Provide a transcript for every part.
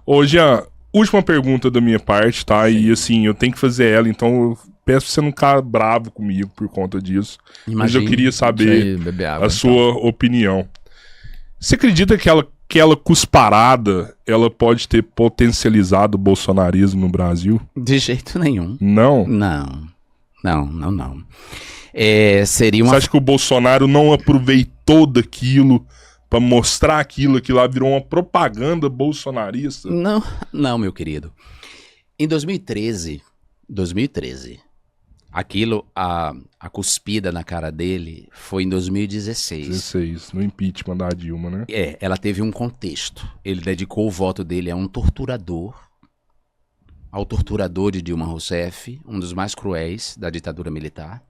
Ô, Jean, última pergunta da minha parte, tá? Sim. E assim, eu tenho que fazer ela, então eu peço pra você não ficar bravo comigo por conta disso. Mas eu queria saber beber a água, sua opinião. Você acredita que aquela cusparada, ela pode ter potencializado o bolsonarismo no Brasil? De jeito nenhum. Não? Não. Seria uma... Você acha que o Bolsonaro não aproveitou daquilo pra mostrar aquilo lá virou uma propaganda bolsonarista? Não, meu querido. Em 2013, aquilo, a cuspida na cara dele foi em 2016. 16, no impeachment da Dilma, né? Ela teve um contexto. Ele dedicou o voto dele a um torturador, ao torturador de Dilma Rousseff, um dos mais cruéis da ditadura militar.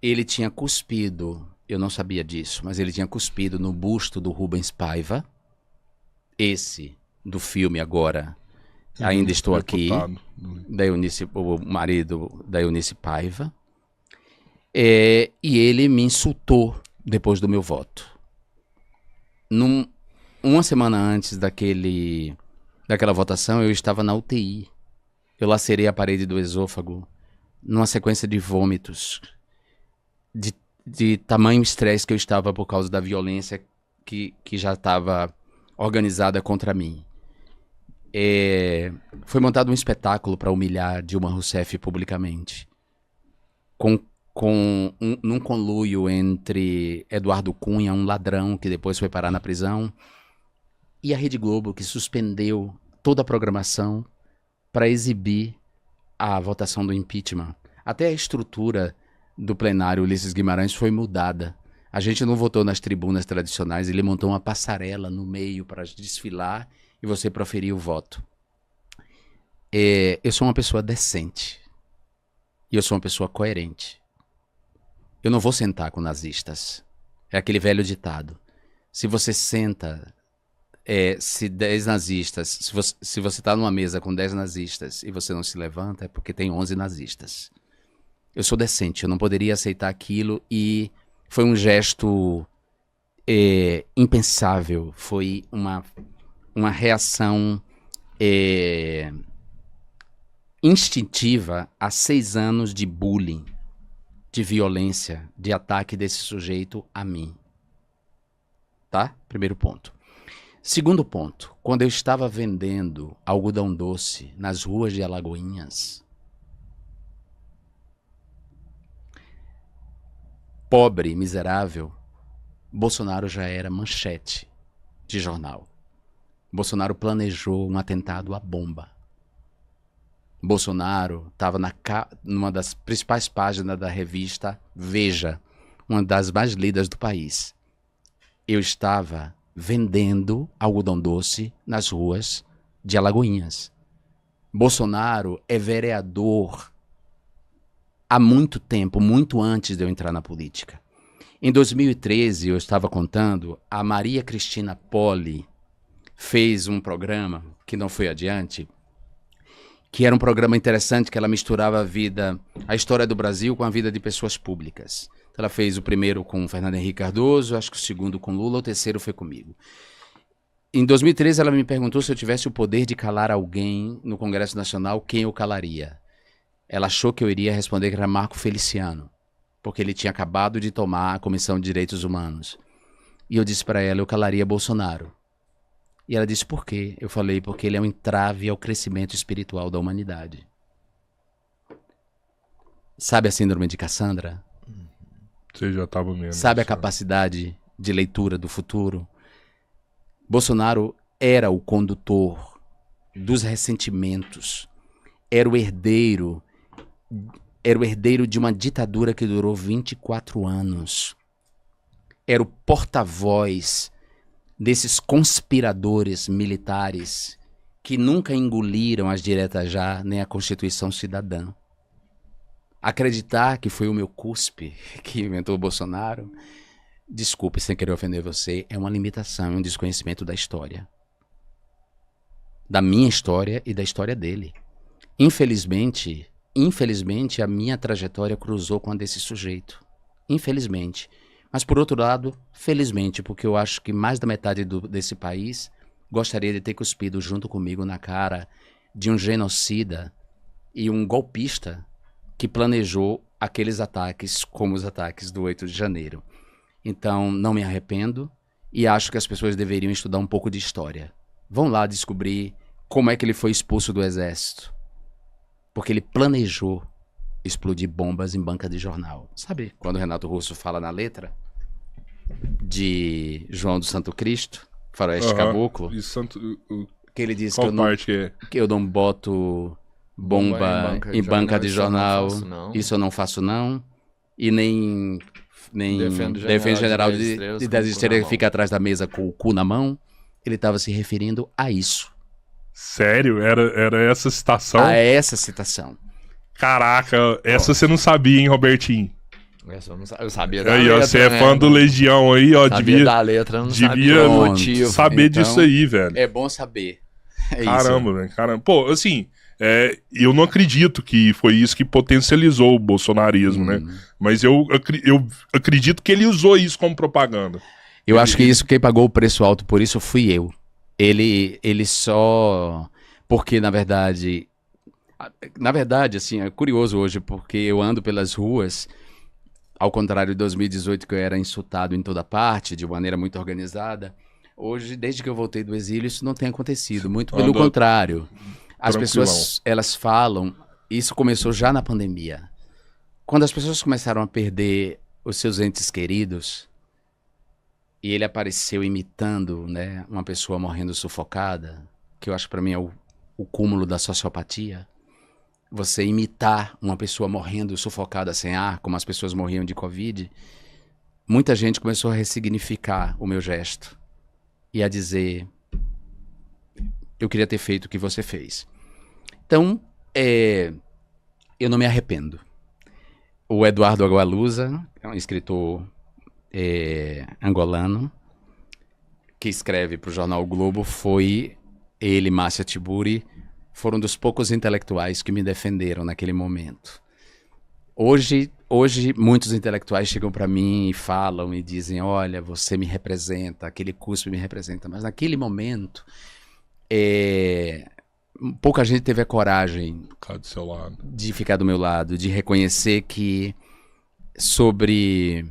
Ele tinha cuspido, eu não sabia disso, mas ele tinha cuspido no busto do Rubens Paiva, esse do filme agora, Ainda Estou Aqui, da Eunice, o marido da Eunice Paiva, e ele me insultou depois do meu voto. Uma semana antes daquela votação, eu estava na UTI. Eu lacerei a parede do esôfago numa sequência de vômitos, de tamanho estresse que eu estava por causa da violência que já estava organizada contra mim. Foi montado um espetáculo para humilhar Dilma Rousseff publicamente, num conluio entre Eduardo Cunha, um ladrão que depois foi parar na prisão, e a Rede Globo, que suspendeu toda a programação para exibir a votação do impeachment. Até a estrutura do plenário Ulisses Guimarães foi mudada. A gente não votou nas tribunas tradicionais, ele montou uma passarela no meio para desfilar e você proferir o voto. Eu sou uma pessoa decente. E eu sou uma pessoa coerente. Eu não vou sentar com nazistas. É aquele velho ditado. Se você senta... se 10 nazistas... Se você está numa mesa com 10 nazistas e você não se levanta, é porque tem 11 nazistas. Eu sou decente, eu não poderia aceitar aquilo e foi um gesto impensável. Foi uma reação instintiva a 6 anos de bullying, de violência, de ataque desse sujeito a mim. Tá? Primeiro ponto. Segundo ponto, quando eu estava vendendo algodão doce nas ruas de Alagoinhas, pobre, miserável, Bolsonaro já era manchete de jornal. Bolsonaro planejou um atentado à bomba. Bolsonaro estava numa das principais páginas da revista Veja, uma das mais lidas do país. Eu estava vendendo algodão doce nas ruas de Alagoinhas. Bolsonaro é vereador há muito tempo, muito antes de eu entrar na política. Em 2013, eu estava contando, a Maria Cristina Poli fez um programa que não foi adiante, que era um programa interessante, que ela misturava a história do Brasil com a vida de pessoas públicas. Ela fez o primeiro com o Fernando Henrique Cardoso, acho que o segundo com Lula, o terceiro foi comigo. Em 2013, ela me perguntou se eu tivesse o poder de calar alguém no Congresso Nacional, quem eu calaria. Ela achou que eu iria responder que era Marco Feliciano, porque ele tinha acabado de tomar a Comissão de Direitos Humanos. E eu disse para ela, eu calaria Bolsonaro. E ela disse, por quê? Eu falei, porque ele é um entrave ao crescimento espiritual da humanidade. Sabe a síndrome de Cassandra? Você já estava mesmo. Sabe a capacidade de leitura do futuro? Bolsonaro era o condutor dos ressentimentos. Era o herdeiro de uma ditadura que durou 24 anos. Era o porta-voz desses conspiradores militares que nunca engoliram as diretas já, nem a Constituição Cidadã. Acreditar que foi o meu cuspe que inventou o Bolsonaro, desculpe sem querer ofender você, é uma limitação, é um desconhecimento da história. Da minha história e da história dele. Infelizmente, a minha trajetória cruzou com a desse sujeito. Infelizmente. Mas, por outro lado, felizmente, porque eu acho que mais da metade desse país gostaria de ter cuspido junto comigo na cara de um genocida e um golpista que planejou aqueles ataques como os ataques do 8 de janeiro. Então, não me arrependo e acho que as pessoas deveriam estudar um pouco de história. Vão lá descobrir como é que ele foi expulso do exército. Porque ele planejou explodir bombas em banca de jornal. Sabe quando o Renato Russo fala na letra de João do Santo Cristo, Faroeste Caboclo, E Santo, que ele diz qual que parte que é? eu não boto bomba em banca de jornal, isso eu não faço não, e nem defendo general de 10 estrelas que fica atrás da mesa com o cu na mão. Ele estava se referindo a isso. Sério? Era essa citação? A essa citação. Caraca, essa você não sabia, hein, Robertinho? Eu sabia da Aí, letra, ó, você é né? fã do Legião aí, ó, Sabia da letra, não sabia o motivo. saber Então, disso aí, velho. É bom saber. É Caramba, isso. velho, caramba. Pô, assim, eu não acredito que foi isso que potencializou o bolsonarismo, né? Mas eu acredito que ele usou isso como propaganda. Eu acho que isso, quem pagou o preço alto por isso fui eu. Ele só... Porque, na verdade, assim, é curioso hoje, porque eu ando pelas ruas, ao contrário de 2018, que eu era insultado em toda parte, de maneira muito organizada. Hoje, desde que eu voltei do exílio, isso não tem acontecido. Muito pelo contrário. As pessoas, elas falam... Isso começou já na pandemia. Quando as pessoas começaram a perder os seus entes queridos, e ele apareceu imitando, né, uma pessoa morrendo sufocada, que eu acho para mim é o cúmulo da sociopatia. Você imitar uma pessoa morrendo sufocada sem ar, como as pessoas morriam de Covid. Muita gente começou a ressignificar o meu gesto e a dizer: eu queria ter feito o que você fez. Então, eu não me arrependo. O Eduardo Agualusa, é um escritor angolano, que escreve para o jornal o Globo, ele, Márcia Tiburi, foram dos poucos intelectuais que me defenderam naquele momento. Hoje muitos intelectuais chegam para mim e falam e dizem: olha, você me representa, aquele cuspe me representa. Mas naquele momento, pouca gente teve a coragem Do seu lado. de ficar do meu lado, de reconhecer que sobre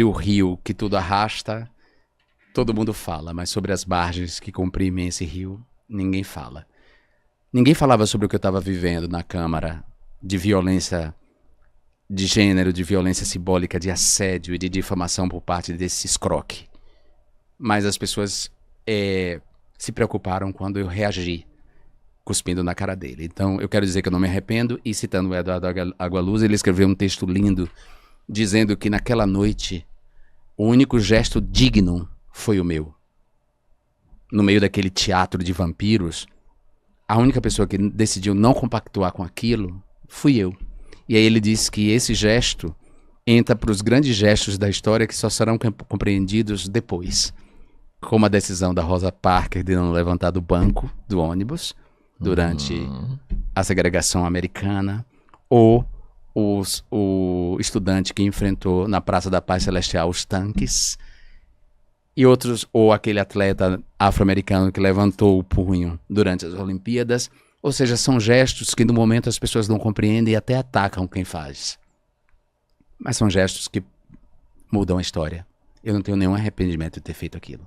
o rio que tudo arrasta, todo mundo fala, mas sobre as margens que comprimem esse rio, ninguém fala. Ninguém falava sobre o que eu estava vivendo na Câmara, de violência de gênero, de violência simbólica, de assédio e de difamação por parte desse escroque. Mas as pessoas se preocuparam quando eu reagi, cuspindo na cara dele. Então, eu quero dizer que eu não me arrependo, e citando o Eduardo Agualusa, ele escreveu um texto lindo, dizendo que naquela noite, o único gesto digno foi o meu. No meio daquele teatro de vampiros, a única pessoa que decidiu não compactuar com aquilo fui eu. E aí ele disse que esse gesto entra para os grandes gestos da história que só serão compreendidos depois. Como a decisão da Rosa Parks de não levantar do banco do ônibus durante a segregação americana, ou o estudante que enfrentou na Praça da Paz Celestial os tanques, e outros, ou aquele atleta afro-americano que levantou o punho durante as Olimpíadas. Ou seja, são gestos que no momento as pessoas não compreendem e até atacam quem faz. Mas são gestos que mudam a história. Eu não tenho nenhum arrependimento de ter feito aquilo.